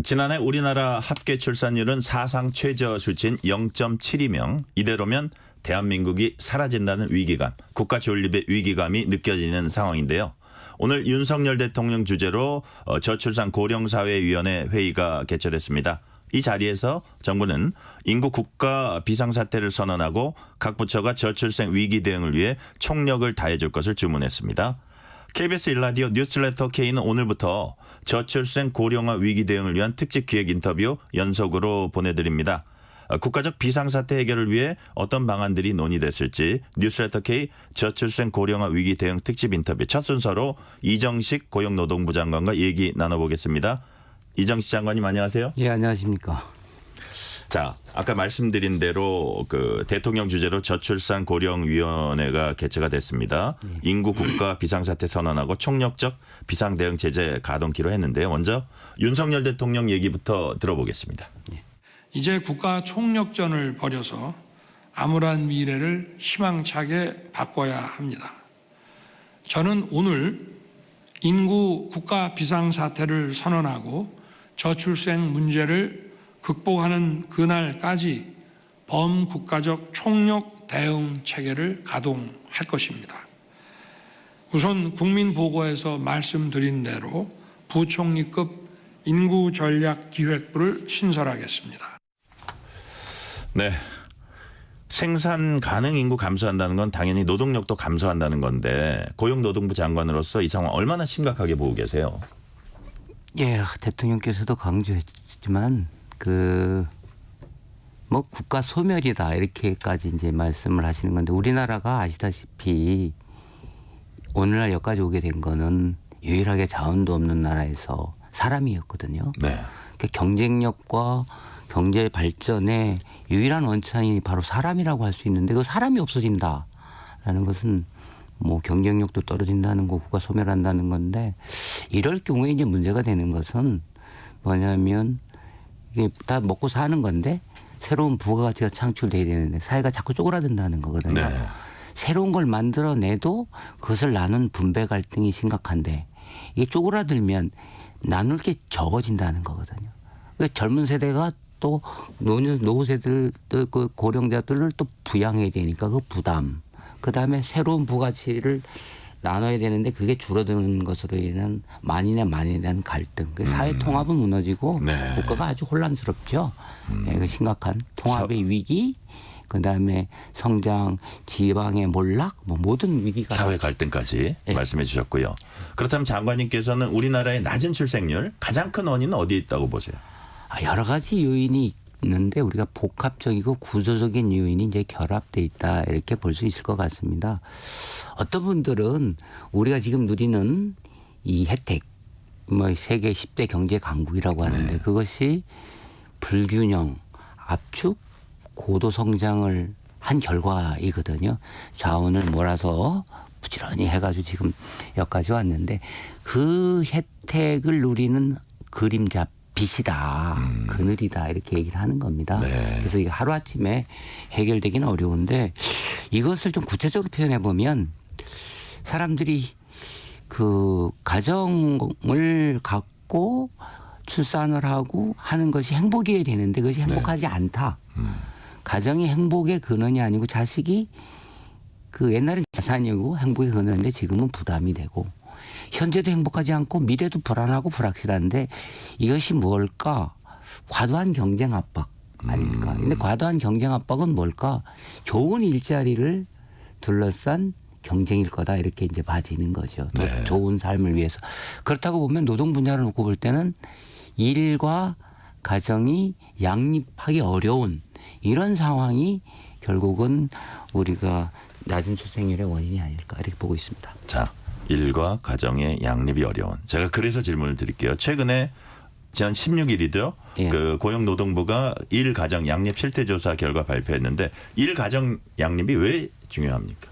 지난해 우리나라 합계 출산율은 사상 최저 수치인 0.72명. 이대로면 대한민국이 사라진다는 위기감, 국가 존립의 위기감이 느껴지는 상황인데요. 오늘 윤석열 대통령 주재로 저출산 고령사회위원회 회의가 개최됐습니다. 이 자리에서 정부는 인구 국가 비상사태를 선언하고 각 부처가 저출생 위기 대응을 위해 총력을 다해줄 것을 주문했습니다. KBS 1라디오 뉴스레터 K는 오늘부터 저출생 고령화 위기 대응을 위한 특집 기획 인터뷰 연속으로 보내드립니다. 국가적 비상사태 해결을 위해 어떤 방안들이 논의됐을지 뉴스레터 K 저출생 고령화 위기 대응 특집 인터뷰 첫 순서로 이정식 고용노동부 장관과 얘기 나눠보겠습니다. 이정식 장관님 안녕하세요. 예, 안녕하십니까. 자, 아까 말씀드린 대로 그 대통령 주재로 저출산 고령위원회가 개최가 됐습니다. 인구 국가 비상사태 선언하고 총력적 비상대응 제재 가동키로 했는데요. 먼저 윤석열 대통령 얘기부터 들어보겠습니다. 이제 국가 총력전을 벌여서 암울한 미래를 희망차게 바꿔야 합니다. 저는 오늘 인구 국가 비상사태를 선언하고 저출생 문제를 극복하는 그날까지 범국가적 총력 대응 체계를 가동할 것입니다. 우선 국민보고에서 말씀드린 대로 부총리급 인구전략기획부를 신설하겠습니다. 네. 생산 가능 인구 감소한다는 건 당연히 노동력도 감소한다는 건데 고용노동부 장관으로서 이 상황 얼마나 심각하게 보고 계세요? 예, 대통령께서도 강조했지만 뭐 국가 소멸이다 이렇게까지 이제 말씀을 하시는 건데 우리나라가 아시다시피 오늘날 여기까지 오게 된 거는 유일하게 자원도 없는 나라에서 사람이었거든요. 네. 그러니까 경쟁력과 경제 발전의 유일한 원천이 바로 사람이라고 할 수 있는데 그 사람이 없어진다라는 것은 뭐 경쟁력도 떨어진다는 거, 국가 소멸한다는 건데 이럴 경우에 이제 문제가 되는 것은 뭐냐면 이게 다 먹고 사는 건데 새로운 부가가치가 창출돼야 되는데 사회가 자꾸 쪼그라든다는 거거든요. 네. 새로운 걸 만들어내도 그것을 나눈 분배 갈등이 심각한데 이게 쪼그라들면 나눌 게 적어진다는 거거든요. 그러니까 젊은 세대가 또 노후 세대들 그 고령자들을 또 부양해야 되니까 그 부담. 그다음에 새로운 부가치를 나눠야 되는데 그게 줄어드는 것으로 인한 만인에 대한 갈등. 사회 통합은 무너지고 네. 국가가 아주 혼란스럽죠. 네, 심각한 통합의 위기. 그다음에 성장, 지방의 몰락, 뭐 모든 위기가 사회 갈등까지 말씀해 주셨고요. 그렇다면 장관님께서는 우리나라의 낮은 출생률 가장 큰 원인은 어디에 있다고 보세요? 여러 가지 요인이 있는데 우리가 복합적이고 구조적인 요인이 이제 결합돼 있다 이렇게 볼 수 있을 것 같습니다. 어떤 분들은 우리가 지금 누리는 이 혜택, 뭐 세계 10대 경제 강국이라고 하는데 그것이 불균형, 압축, 고도 성장을 한 결과이거든요. 자원을 몰아서 부지런히 해가지고 지금 여기까지 왔는데 그 혜택을 누리는 그림자 빛이다. 그늘이다. 이렇게 얘기를 하는 겁니다. 네. 그래서 이게 하루아침에 해결되기는 어려운데 이것을 좀 구체적으로 표현해 보면 사람들이 그 가정을 갖고 출산을 하고 하는 것이 행복이어야 되는데 그것이 행복하지 않다. 가정이 행복의 근원이 아니고 자식이 그 옛날엔 자산이고 행복의 근원인데 지금은 부담이 되고 현재도 행복하지 않고 미래도 불안하고 불확실한데 이것이 뭘까? 과도한 경쟁 압박 아닐까? 근데 과도한 경쟁 압박은 뭘까? 좋은 일자리를 둘러싼 경쟁일 거다 이렇게 이제 봐지는 거죠. 네. 좋은 삶을 위해서. 그렇다고 보면 노동 분야를 놓고 볼 때는 일과 가정이 양립하기 어려운 이런 상황이 결국은 우리가 낮은 출생률의 원인이 아닐까 이렇게 보고 있습니다. 자, 일과 가정의 양립이 어려운. 제가 그래서 질문을 드릴게요. 최근에 지난 16일이죠. 예. 그 고용노동부가 일 가정 양립 실태조사 결과 발표했는데 일 가정 양립이 왜 중요합니까?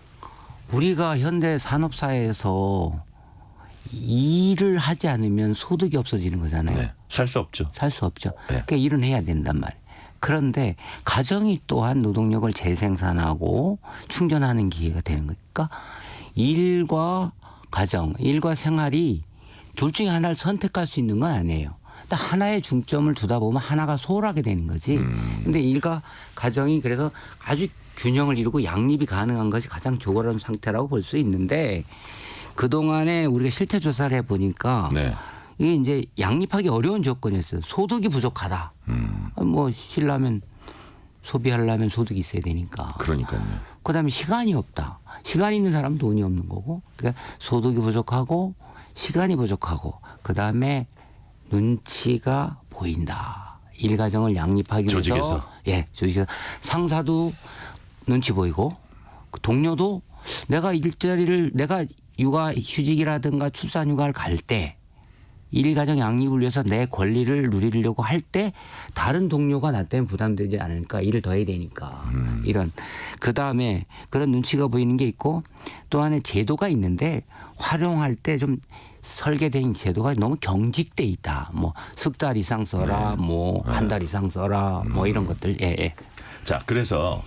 우리가 현대 산업사회에서 일을 하지 않으면 소득이 없어지는 거잖아요. 네. 살 수 없죠. 살 수 없죠. 네. 그러니까 일은 해야 된단 말이에요. 그런데 가정이 또한 노동력을 재생산하고 충전하는 기회가 되는 거니까 일과 가정, 일과 생활이 둘 중에 하나를 선택할 수 있는 건 아니에요. 근데 하나의 중점을 두다 보면 하나가 소홀하게 되는 거지. 근데 일과 가정이 그래서 아주 균형을 이루고 양립이 가능한 것이 가장 좋은 상태라고 볼 수 있는데 그동안에 우리가 실태 조사를 해보니까 네. 이게 이제 양립하기 어려운 조건이었어요. 소득이 부족하다. 뭐 쉬려면 소비하려면 소득이 있어야 되니까. 그러니까요. 그다음에 시간이 없다. 시간이 있는 사람은 돈이 없는 거고. 그러니까 소득이 부족하고 시간이 부족하고 그다음에 눈치가 보인다. 일가정을 양립하기 위해서 조직에서? 예, 조직에서 상사도 눈치 보이고 동료도 내가 일자리를 내가 육아 휴직이라든가 출산 휴가를 갈 때 일가정 양립을 위해서 내 권리를 누리려고 할 때 다른 동료가 나 때문에 부담되지 않을까 일을 더 해야 되니까 이런 그다음에 그런 눈치가 보이는 게 있고 또 하나의 제도가 있는데 활용할 때 좀 설계된 제도가 너무 경직돼 있다. 뭐 석 달 이상 써라, 뭐 한 달 이상 써라, 뭐 이런 것들. 예, 예. 자, 그래서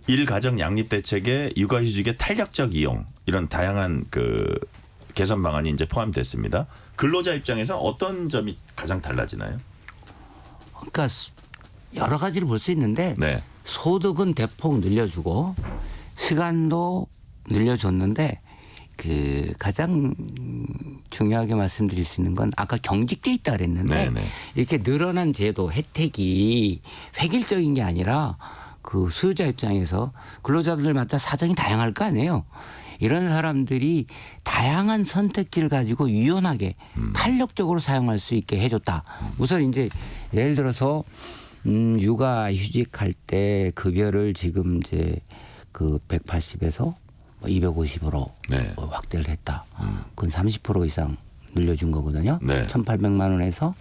일가정 양립 대책에 육아휴직의 탄력적 이용 이런 다양한 그 개선 방안이 이제 포함됐습니다. 근로자 입장에서 어떤 점이 가장 달라지나요? 그러니까 여러 가지를 볼 수 있는데 네. 소득은 대폭 늘려주고 시간도 늘려줬는데 그 가장 중요하게 말씀드릴 수 있는 건 아까 경직돼 있다 그랬는데 네네. 이렇게 늘어난 제도 혜택이 획일적인 게 아니라 그 수요자 입장에서 근로자들마다 사정이 다양할 거 아니에요. 이런 사람들이 다양한 선택지를 가지고 유연하게 탄력적으로 사용할 수 있게 해줬다. 우선 이제 예를 들어서 육아 휴직할 때 급여를 지금 이제 그 180에서 250으로 네. 확대를 했다. 그건 30% 이상 늘려준 거거든요. 네. 1,800만 원에서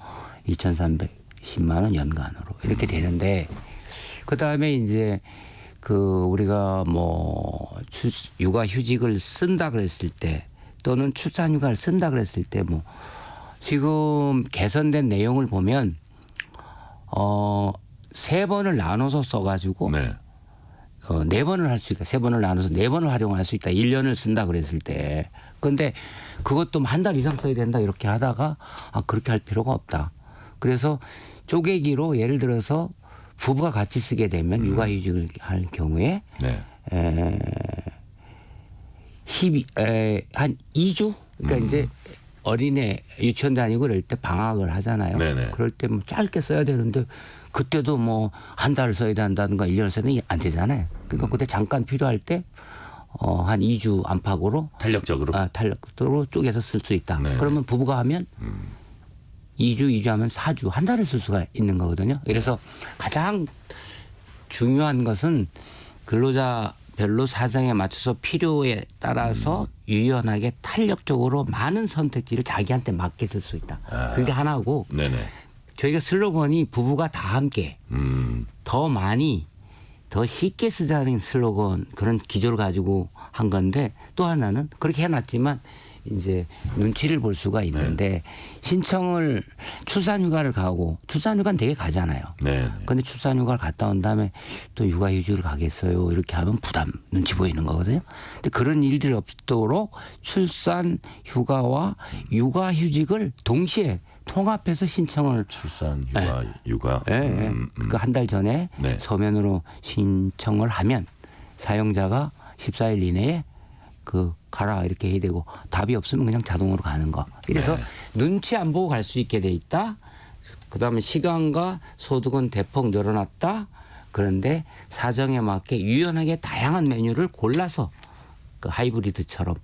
2,310만 원 연간으로 이렇게 되는데 그다음에 이제 그 우리가 뭐 육아 휴직을 쓴다 그랬을 때 또는 출산 휴가를 쓴다 그랬을 때 뭐 지금 개선된 내용을 보면 3번을 나눠서 써가지고 네. 4번을 할 수 있다. 3번을 나눠서 4번을 활용할 수 있다. 1년을 쓴다 그랬을 때. 그런데 그것도 한 달 이상 써야 된다 이렇게 하다가 그렇게 할 필요가 없다. 그래서 쪼개기로 예를 들어서 부부가 같이 쓰게 되면 육아휴직을 할 경우에 네. 한 2주? 그러니까 이제 어린애 유치원 다니고 그럴 때 방학을 하잖아요. 네네. 그럴 때 뭐 짧게 써야 되는데 그때도 뭐 한 달을 써야 된다든가 1년을 써야 되는 게 안 되잖아요. 그러니까 그때 잠깐 필요할 때 한 2주 안팎으로 탄력적으로. 탄력적으로 쪼개서 쓸 수 있다. 네네. 그러면 부부가 하면 2주 하면 4주 한 달을 쓸 수가 있는 거거든요. 그래서 가장 중요한 것은 근로자별로 사정에 맞춰서 필요에 따라서 유연하게 탄력적으로 많은 선택지를 자기한테 맞게 쓸 수 있다. 그게 하나고 네네. 저희가 슬로건이 부부가 다 함께 더 많이 더 쉽게 쓰자는 슬로건 그런 기조를 가지고 한 건데 또 하나는 그렇게 해놨지만 이제 눈치를 볼 수가 있는데 신청을 출산휴가를 가고 출산휴가는 되게 가잖아요. 네. 근데 출산휴가를 갔다 온 다음에 또 육아휴직을 가겠어요. 이렇게 하면 부담 눈치 보이는 거거든요. 근데 그런 일들이 없도록 출산휴가와 육아휴직을 동시에 통합해서 신청을 출산, 육아. 그러니까 한 달 전에 네. 서면으로 신청을 하면 사용자가 14일 이내에 그 가라 이렇게 해야 되고 답이 없으면 그냥 자동으로 가는 거. 그래서 네. 눈치 안 보고 갈 수 있게 돼 있다. 그다음에 시간과 소득은 대폭 늘어났다. 그런데 사정에 맞게 유연하게 다양한 메뉴를 골라서 그 하이브리드처럼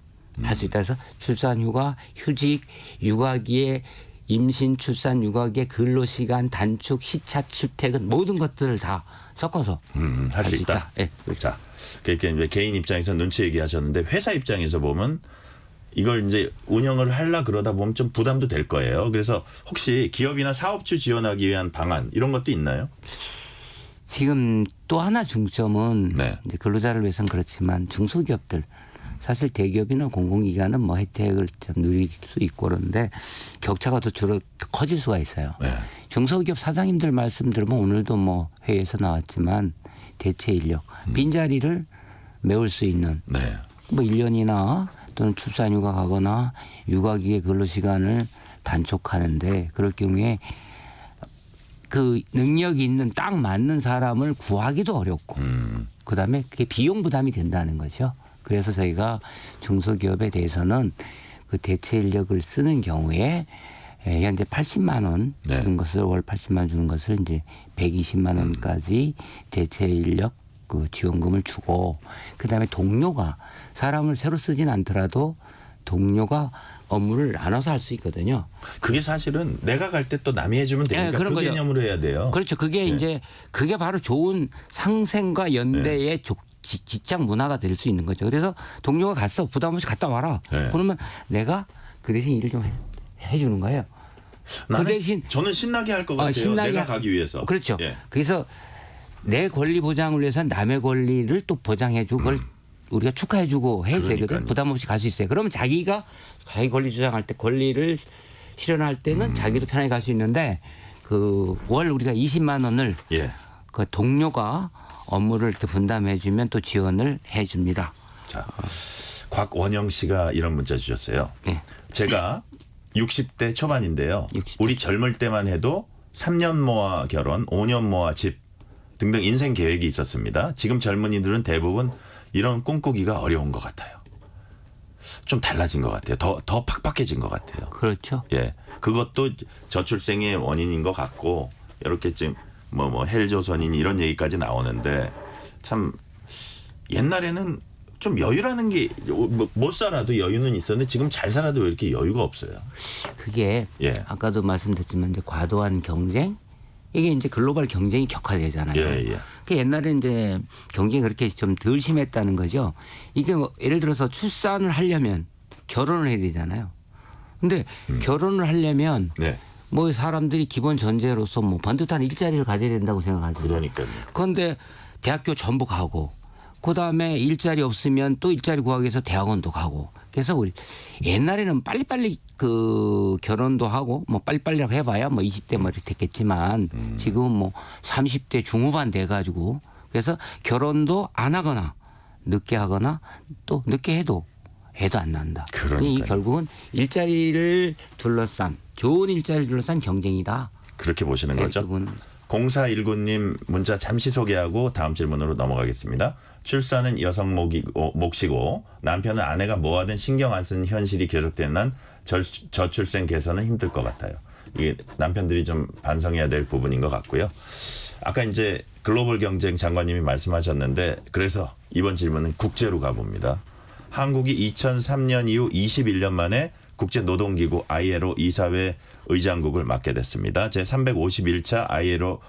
할 수 있다. 해서 출산휴가, 휴직, 육아기에 임신, 출산, 육아기에 근로시간 단축, 시차, 출퇴근 모든 것들을 다 섞어서 할 수 있다. 예. 자, 그러니까 이제 개인 입장에서 눈치 얘기하셨는데 회사 입장에서 보면 이걸 이제 운영을 하려 그러다 보면 좀 부담도 될 거예요. 그래서 혹시 기업이나 사업주 지원하기 위한 방안 이런 것도 있나요? 지금 또 하나 중점은 네. 이제 근로자를 위해서는 그렇지만 중소기업들 사실 대기업이나 공공기관은 뭐 혜택을 좀 누릴 수 있고 그런데 격차가 더 커질 수가 있어요. 네. 중소기업 사장님들 말씀 들으면 오늘도 뭐 회의에서 나왔지만 대체 인력 빈자리를 메울 수 있는 네. 뭐 1년이나 또는 출산휴가 가거나 육아기계 근로시간을 단축하는데 그럴 경우에 그 능력이 있는 딱 맞는 사람을 구하기도 어렵고 그다음에 그게 비용 부담이 된다는 거죠. 그래서 저희가 중소기업에 대해서는 그 대체 인력을 쓰는 경우에 현재 80만 원 네. 주는 것을 월 80만 원 주는 것을 이제 120만 원까지 대체 인력 그 지원금을 주고 그다음에 동료가 사람을 새로 쓰진 않더라도 동료가 업무를 나눠서 할 수 있거든요. 그게 사실은 내가 갈 때 또 남이 해주면 되니까 네, 그런 그 거죠. 개념으로 해야 돼요. 그렇죠. 그게 네. 이제 그게 바로 좋은 상생과 연대의 직장 문화가 될 수 있는 거죠. 그래서 동료가 갔어. 부담 없이 갔다 와라. 네. 그러면 내가 그 대신 일을 좀 해주는 거예요. 나는 그 대신 저는 신나게 할 것 같아요. 신나게 내가 가기 위해서. 그렇죠. 예. 그래서 내 권리 보장을 위해서 남의 권리를 또 보장해주고 그걸 우리가 축하해주고 해야 되거든. 그러니까요. 부담 없이 갈 수 있어요. 그러면 자기가 자기 권리 주장할 때 권리를 실현할 때는 자기도 편하게 갈 수 있는데 그 월 우리가 20만 원을 예. 그 동료가 업무를 이렇게 분담해주면 또 지원을 해줍니다. 자, 곽원영 씨가 이런 문자 주셨어요. 예. 제가 60대 초반인데요. 60대. 우리 젊을 때만 해도 3년 모아 결혼, 5년 모아 집 등등 인생 계획이 있었습니다. 지금 젊은이들은 대부분 이런 꿈꾸기가 어려운 것 같아요. 좀 달라진 것 같아요. 더 팍팍해진 것 같아요. 그렇죠. 예, 그것도 저출생의 원인인 것 같고 이렇게 지금 뭐 헬조선이니 이런 얘기까지 나오는데 참 옛날에는 좀 여유라는 게 못 살아도 여유는 있었는데 지금 잘 살아도 왜 이렇게 여유가 없어요? 그게 예. 아까도 말씀드렸지만 이제 과도한 경쟁 이게 이제 글로벌 경쟁이 격화되잖아요. 예, 예. 그 옛날에 이제 경쟁이 그렇게 좀 덜 심했다는 거죠. 이게 뭐 예를 들어서 출산을 하려면 결혼을 해야 되잖아요. 근데 결혼을 하려면 네, 뭐 사람들이 기본 전제로서 뭐 번듯한 일자리를 가져야 된다고 생각하죠. 그러니까요. 그런데 대학교 전부 가고 그다음에 일자리 없으면 또 일자리 구하기 위해서 대학원도 가고 그래서 우리 옛날에는 빨리빨리 그 결혼도 하고 뭐 빨리빨리라고 해봐야 뭐 20대 뭐 이렇게 됐겠지만 지금은 뭐 30대 중후반 돼가지고 그래서 결혼도 안 하거나 늦게 하거나 또 늦게 해도 애도 안 난다. 그러니까요. 이 결국은 일자리를 둘러싼 좋은 일자리를 둘러싼 경쟁이다. 그렇게 보시는 거죠? 대부분. 0419님 문자 잠시 소개하고 다음 질문으로 넘어가겠습니다. 출산은 여성 몫이고 남편은 아내가 뭐하든 신경 안 쓰는 현실이 계속되는 한 저출생 개선은 힘들 것 같아요. 이게 남편들이 좀 반성해야 될 부분인 것 같고요. 아까 이제 글로벌 경쟁 장관님이 말씀하셨는데 그래서 이번 질문은 국제로 가봅니다. 한국이 2003년 이후 21년 만에 국제노동기구 ILO 이사회 의장국을 맡게 됐습니다. 제351차 ILO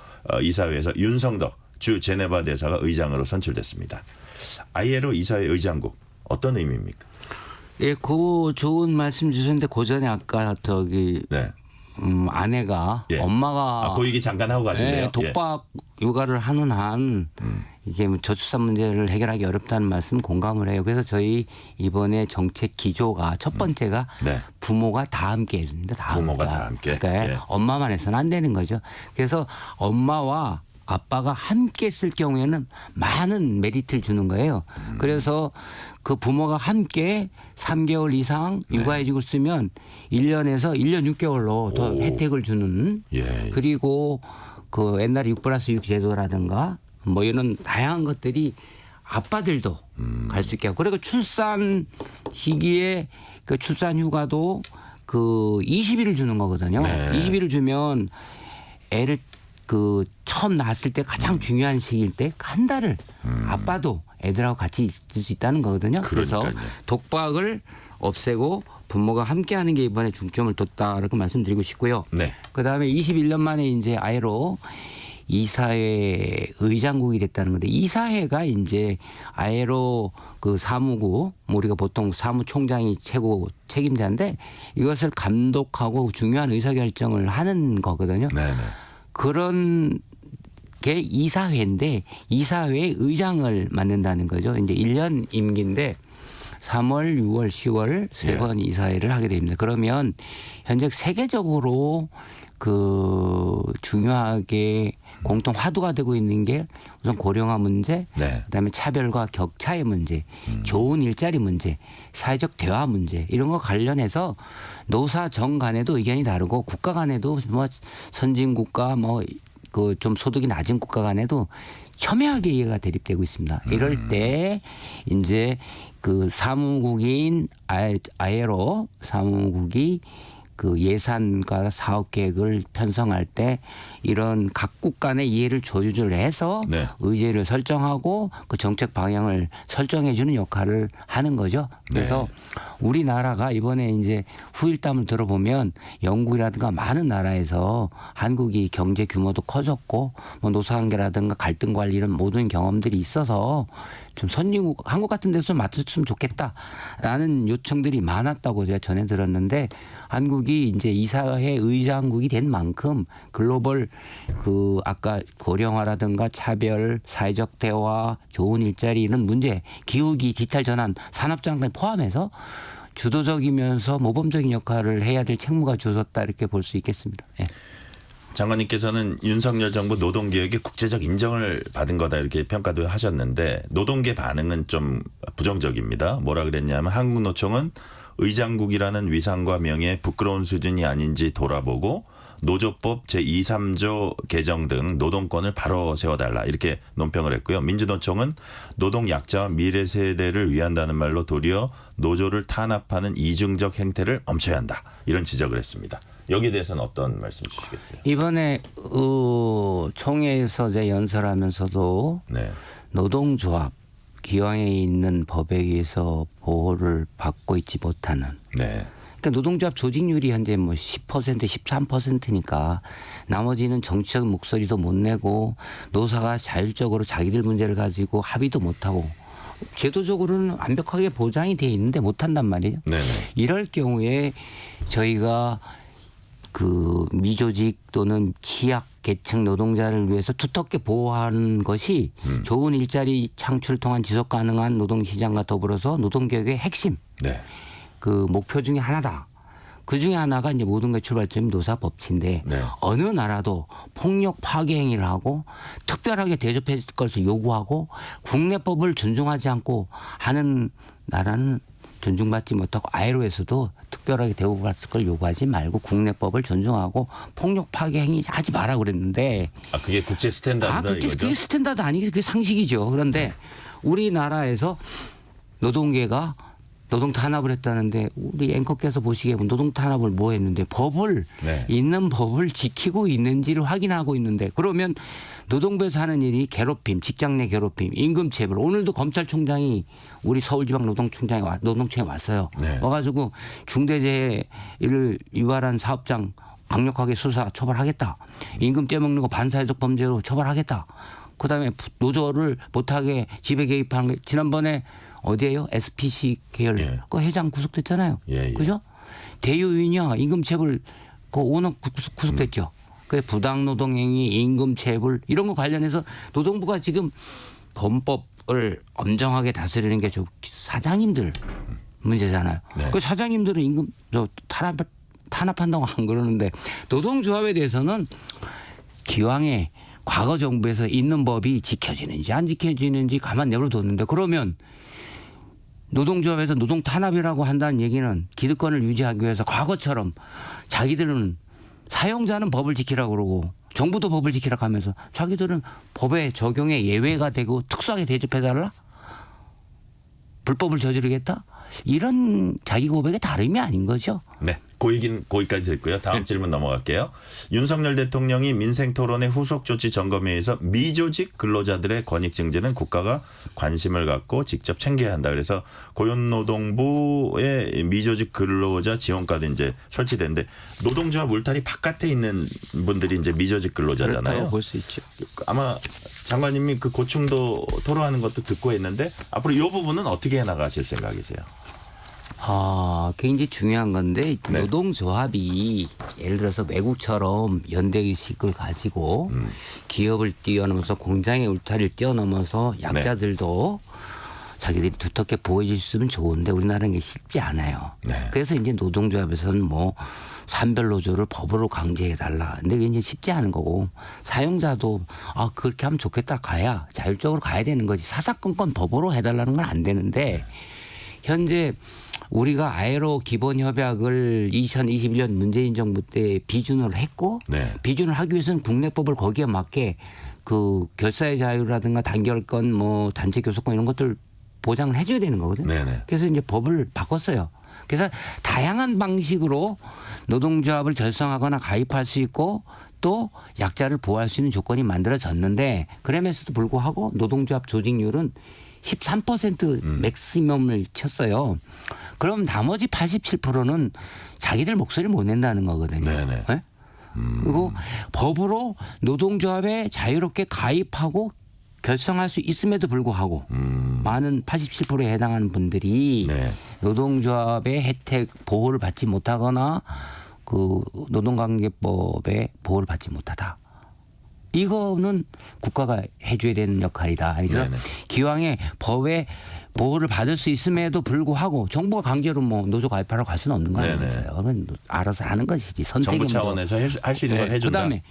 이사회에서 윤성덕 주 제네바 대사가 의장으로 선출됐습니다. ILO 이사회 의장국 어떤 의미입니까? 예, 그 좋은 말씀 주셨는데 그 전에 아까 저기 네. 아내가 예. 엄마가 그 얘기 잠깐 하고 가실래요? 예, 독박 육아를 하는 한 이게 뭐 저출산 문제를 해결하기 어렵다는 말씀 공감을 해요. 그래서 저희 이번에 정책 기조가 첫 번째가 네. 부모가 다 함께 해야 됩니다. 부모가 다 함께. 그러니까 예. 엄마만 해서는 안 되는 거죠. 그래서 엄마와 아빠가 함께 쓸 경우에는 많은 메리트를 주는 거예요. 그래서 그 부모가 함께 3개월 이상 육아휴직을 쓰면 1년에서 1년 6개월로 더 오. 혜택을 주는 예. 그리고 그 옛날에 6+6 제도라든가 뭐 이런 다양한 것들이 아빠들도 갈 수 있게 하고 그리고 출산 시기에 그 출산 휴가도 그 20일을 주는 거거든요. 네. 20일을 주면 애를 그 처음 낳았을 때 가장 중요한 시기일 때 한 달을 아빠도 애들하고 같이 있을 수 있다는 거거든요. 그래서 그러니까요. 독박을 없애고 부모가 함께하는 게 이번에 중점을 뒀다라고 말씀드리고 싶고요. 네. 그다음에 21년 만에 이제 ILO 이사회 의장국이 됐다는 건데 이사회가 이제 ILO 그 사무국 뭐 우리가 보통 사무총장이 최고 책임자인데 이것을 감독하고 중요한 의사결정을 하는 거거든요. 네네. 그런 게 이사회인데 이사회의 의장을 맡는다는 거죠. 이제 1년 임기인데 3월, 6월, 10월 세 번 이사회를 하게 됩니다. 그러면 현재 세계적으로 그 중요하게 공통 화두가 되고 있는 게 우선 고령화 문제, 네. 그다음에 차별과 격차의 문제, 좋은 일자리 문제, 사회적 대화 문제 이런 거 관련해서 노사 정 간에도 의견이 다르고 국가 간에도 뭐 선진국가 뭐 그 좀 소득이 낮은 국가 간에도 첨예하게 이해가 대립되고 있습니다. 이럴 때 이제 그 사무국인 아예로 사무국이 그 예산과 사업 계획을 편성할 때 이런 각국 간의 이해를 조율을 해서 네. 의제를 설정하고 그 정책 방향을 설정해 주는 역할을 하는 거죠. 그래서 우리나라가 이번에 이제 후일담을 들어보면 영국이라든가 많은 나라에서 한국이 경제 규모도 커졌고 뭐 노사관계라든가 갈등 관리 이런 모든 경험들이 있어서 좀 선진국 한국 같은 데서 좀 맡았으면 좋겠다라는 요청들이 많았다고 제가 전해 들었는데 한국이 이제 이사회 의장국이 된 만큼 글로벌 그 아까 고령화라든가 차별, 사회적 대화, 좋은 일자리 이런 문제, 기후기, 디지털 전환, 산업장까지 포함해서 주도적이면서 모범적인 역할을 해야 될 책무가 주어졌다 이렇게 볼 수 있겠습니다. 예. 장관님께서는 윤석열 정부 노동개혁이 국제적 인정을 받은 거다 이렇게 평가도 하셨는데 노동계 반응은 좀 부정적입니다. 뭐라 그랬냐면 한국노총은 의장국이라는 위상과 명예에 부끄러운 수준이 아닌지 돌아보고 노조법 제2, 3조 개정 등 노동권을 바로 세워달라 이렇게 논평을 했고요. 민주노총은 노동 약자와 미래 세대를 위한다는 말로 도리어 노조를 탄압하는 이중적 행태를 멈춰야 한다 이런 지적을 했습니다. 여기에 대해서는 어떤 말씀 주시겠어요? 이번에 총회에서 제 연설하면서도 네. 노동조합 기왕에 있는 법에 의해서 보호를 받고 있지 못하는 네. 그러니까 노동조합 조직률이 현재 뭐 10% 13%니까 나머지는 정치적 목소리도 못 내고 노사가 자율적으로 자기들 문제를 가지고 합의도 못하고 제도적으로는 완벽하게 보장이 돼 있는데 못한단 말이에요. 네네. 이럴 경우에 저희가 그 미조직 또는 취약 계층 노동자를 위해서 두텁게 보호하는 것이 좋은 일자리 창출 통한 지속 가능한 노동시장과 더불어서 노동개혁의 핵심 네. 그 목표 중에 하나다. 그 중에 하나가 이제 모든 게 출발점이 노사법치인데 네. 어느 나라도 폭력 파괴 행위를 하고 특별하게 대접할 것을 요구하고 국내법을 존중하지 않고 하는 나라는 존중받지 못하고 아이로에서도 특별하게 대우받을 걸 요구하지 말고 국내법을 존중하고 폭력 파괴 행위 하지 마라 그랬는데 아 그게 국제 스탠다드다 이거죠? 그게 스탠다드 아니고 그게 상식이죠. 그런데 우리나라에서 노동계가 노동 탄압을 했다는데 우리 앵커께서 보시기에 노동 탄압을 뭐 했는데 법을 네. 있는 법을 지키고 있는지를 확인하고 있는데 그러면 노동부에서 하는 일이 괴롭힘, 직장 내 괴롭힘, 임금체불. 오늘도 검찰총장이 우리 서울지방노동청에 왔어요. 네. 와가지고 중대재해를 유발한 사업장 강력하게 수사 처벌하겠다. 임금 떼먹는 거 반사회적 범죄로 처벌하겠다. 그다음에 노조를 못하게 지배 개입하는 게 지난번에 어디예요? SPC 계열 예. 그 회장 구속됐잖아요. 예, 예. 그죠? 대유인이야 임금체불 그 오너 구속됐죠. 그 부당노동행위, 임금체불 이런 거 관련해서 노동부가 지금 범법을 엄정하게 다스리는 게 사장님들 문제잖아요. 네. 그 사장님들은 임금 탄압한다고 안 그러는데 노동조합에 대해서는 기왕에 과거 정부에서 있는 법이 지켜지는지 안 지켜지는지 가만 내버려뒀는데 그러면 노동조합에서 노동 탄압이라고 한다는 얘기는 기득권을 유지하기 위해서 과거처럼 자기들은 사용자는 법을 지키라고 그러고 정부도 법을 지키라고 하면서 자기들은 법의 적용에 예외가 되고 특수하게 대접해달라? 불법을 저지르겠다? 이런 자기 고백의 다름이 아닌 거죠. 네. 그 얘기는 거기까지 됐고요. 다음 질문 넘어갈게요. 윤석열 대통령이 민생토론의 후속 조치 점검회에서 미조직 근로자들의 권익 증진은 국가가 관심을 갖고 직접 챙겨야 한다. 그래서 고용노동부의 미조직 근로자 지원과도 이제 설치되는데 노동조합 울타리 바깥에 있는 분들이 이제 미조직 근로자잖아요. 그렇다고 볼 수 있죠. 아마 장관님이 그 고충도 토로하는 것도 듣고 있는데 앞으로 이 부분은 어떻게 해나가실 생각이세요? 굉장히 중요한 건데 네. 노동조합이 예를 들어서 외국처럼 연대의식을 가지고 기업을 뛰어넘어서 공장의 울타리를 뛰어넘어서 약자들도 자기들이 두텁게 보호해 줬으면 좋은데 우리나라는 이게 쉽지 않아요. 네. 그래서 이제 노동조합에서는 뭐 산별노조를 법으로 강제해달라. 근데 이게 이제 쉽지 않은 거고 사용자도 그렇게 하면 좋겠다 가야 자율적으로 가야 되는 거지. 사사건건 법으로 해달라는 건 안 되는데 현재 우리가 아이로 기본 협약을 2021년 문재인 정부 때 비준을 했고 네. 비준을 하기 위해서는 국내법을 거기에 맞게 그 결사의 자유라든가 단결권 뭐 단체 교섭권 이런 것들 보장을 해줘야 되는 거거든요. 네네. 그래서 이제 법을 바꿨어요. 그래서 다양한 방식으로 노동조합을 결성하거나 가입할 수 있고 또 약자를 보호할 수 있는 조건이 만들어졌는데 그럼에도 불구하고 노동조합 조직률은 13% 맥시멈을 쳤어요. 그럼 나머지 87%는 자기들 목소리를 못 낸다는 거거든요. 네네. 네? 그리고 법으로 노동조합에 자유롭게 가입하고 결성할 수 있음에도 불구하고 많은 87%에 해당하는 분들이 네. 노동조합의 혜택 보호를 받지 못하거나 그 노동관계법의 보호를 받지 못하다. 이거는 국가가 해줘야 되는 역할이다. 그래서 네네. 기왕에 법에 보호를 받을 수 있음에도 불구하고 정부가 강제로 뭐 노조 가입하라고 할 수는 없는 거 네네. 아니겠어요. 그건 알아서 하는 것이지. 정부 차원에서 할 수 있는 걸 해준다. 그다음에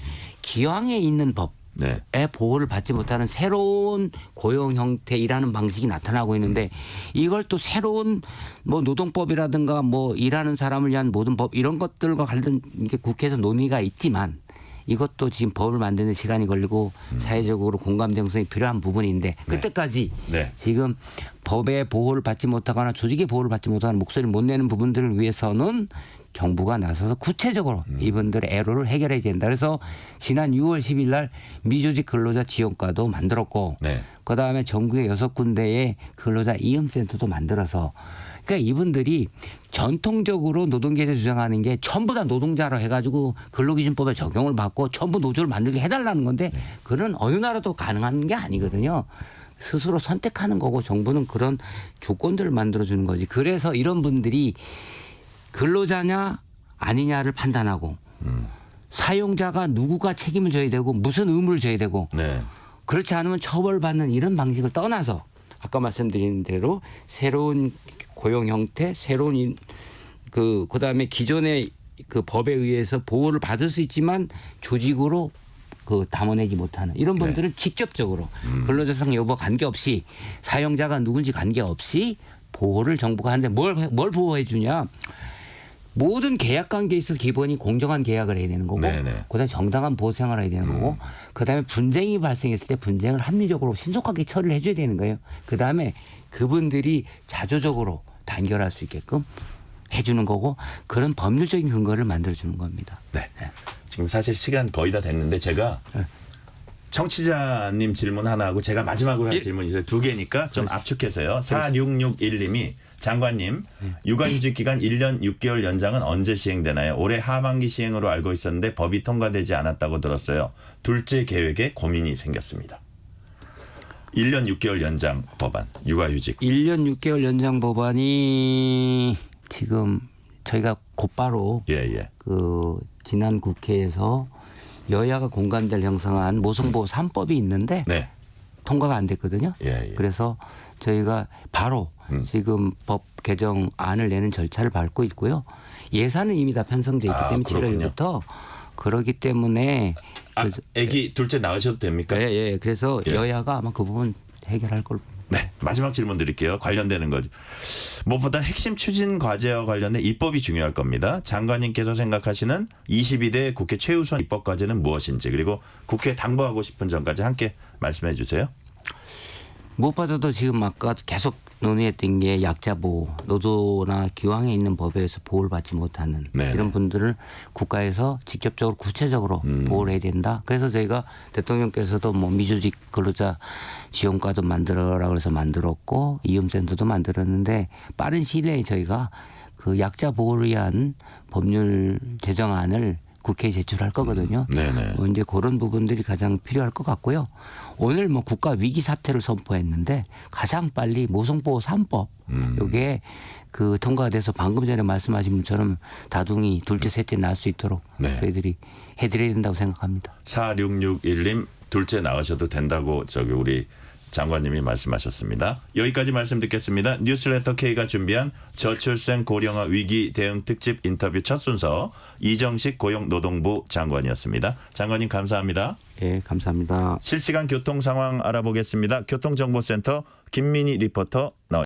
기왕에 있는 법. 네. 의 보호를 받지 못하는 새로운 고용 형태 일하는 방식이 나타나고 있는데 이걸 또 새로운 뭐 노동법이라든가 뭐 일하는 사람을 위한 모든 법 이런 것들과 관련 이게 국회에서 논의가 있지만 이것도 지금 법을 만드는 시간이 걸리고 사회적으로 공감대 형성이 필요한 부분인데 그때까지 네. 지금 법의 보호를 받지 못하거나 조직의 보호를 받지 못하는 목소리를 못 내는 부분들을 위해서는 정부가 나서서 구체적으로 이분들의 애로를 해결해야 된다. 그래서 지난 6월 10일 날 미조직 근로자 지원과도 만들었고 네. 그다음에 전국의 6군데의 근로자 이음센터도 만들어서 그러니까 이분들이 전통적으로 노동계에서 주장하는 게 전부 다 노동자로 해가지고 근로기준법에 적용을 받고 전부 노조를 만들게 해달라는 건데 그건 어느 나라도 가능한 게 아니거든요. 스스로 선택하는 거고 정부는 그런 조건들을 만들어주는 거지. 그래서 이런 분들이 근로자냐 아니냐를 판단하고 사용자가 누구가 책임을 져야 되고 무슨 의무를 져야 되고 네. 그렇지 않으면 처벌받는 이런 방식을 떠나서 아까 말씀드린 대로 새로운 고용 형태, 새로운 그다음에 기존의 그 법에 의해서 보호를 받을 수 있지만 조직으로 그 담아내지 못하는 이런 분들은 직접적으로 근로자상 여부 관계없이 사용자가 누군지 관계없이 보호를 정부가 하는데 뭘 보호해 주냐? 모든 계약 관계에 있어서 기본이 공정한 계약을 해야 되는 거고 네네. 그다음에 정당한 보호 생활을 해야 되는 거고 그다음에 분쟁이 발생했을 때 분쟁을 합리적으로 신속하게 처리를 해줘야 되는 거예요. 그다음에 그분들이 자조적으로 단결할 수 있게끔 해주는 거고 그런 법률적인 근거를 만들어주는 겁니다. 네. 지금 사실 시간 거의 다 됐는데 제가 청취자님 질문 하나 하고 제가 마지막으로 할 질문이 있어요. 두 개니까 좀 압축해서요. 4661님이 장관님 육아휴직 기간 1년 6개월 연장은 언제 시행되나요? 올해 하반기 시행으로 알고 있었는데 법이 통과되지 않았다고 들었어요. 둘째 계획에 고민이 생겼습니다. 1년 6개월 연장 법안 육아휴직. 1년 6개월 연장 법안이 지금 저희가 곧바로 예. 그 지난 국회에서 여야가 공감대를 형성한 모성보호 3법이 있는데 네. 통과가 안 됐거든요. 예. 그래서 저희가 바로 지금 법 개정안을 내는 절차를 밟고 있고요. 예산은 이미 다 편성돼 있기 때문에 그렇군요. 7월부터 그러기 때문에 아기 둘째 낳으셔도 됩니까? 예. 그래서 예. 여야가 아마 그 부분 해결할 걸로. 네. 마지막 질문 드릴게요. 관련되는 거죠. 무엇보다 핵심 추진 과제와 관련된 입법이 중요할 겁니다. 장관님께서 생각하시는 22대 국회 최우선 입법 과제는 무엇인지 그리고 국회에 당부하고 싶은 점까지 함께 말씀해 주세요. 무엇보다도 지금 아까 계속 논의했던 게 약자 보호, 노조나 기왕에 있는 법에 의해서 보호를 받지 못하는 네네. 이런 분들을 국가에서 직접적으로 구체적으로 보호를 해야 된다. 그래서 저희가 대통령께서도 뭐 미조직 근로자 지원과도 만들어라 그래서 만들었고 이음센터도 만들었는데 빠른 시일 내에 저희가 그 약자 보호를 위한 법률 제정안을 국회에 제출할 거거든요. 네네. 이제 그런 부분들이 가장 필요할 것 같고요. 오늘 뭐 국가 위기 사태를 선포했는데 가장 빨리 모성보호 3법 이게 그 통과돼서 방금 전에 말씀하신 분처럼 다둥이 둘째 셋째 낳을 수 있도록 네. 저희들이 해드려야 된다고 생각합니다. 4661님 둘째 낳으셔도 된다고 저기 우리 장관님이 말씀하셨습니다. 여기까지 말씀 듣겠습니다. 뉴스레터 K가 준비한 저출생 고령화 위기 대응 특집 인터뷰 첫 순서 이정식 고용노동부 장관이었습니다. 장관님 감사합니다. 예, 감사합니다. 실시간 교통 상황 알아보겠습니다. 교통정보센터 김민희 리포터 나와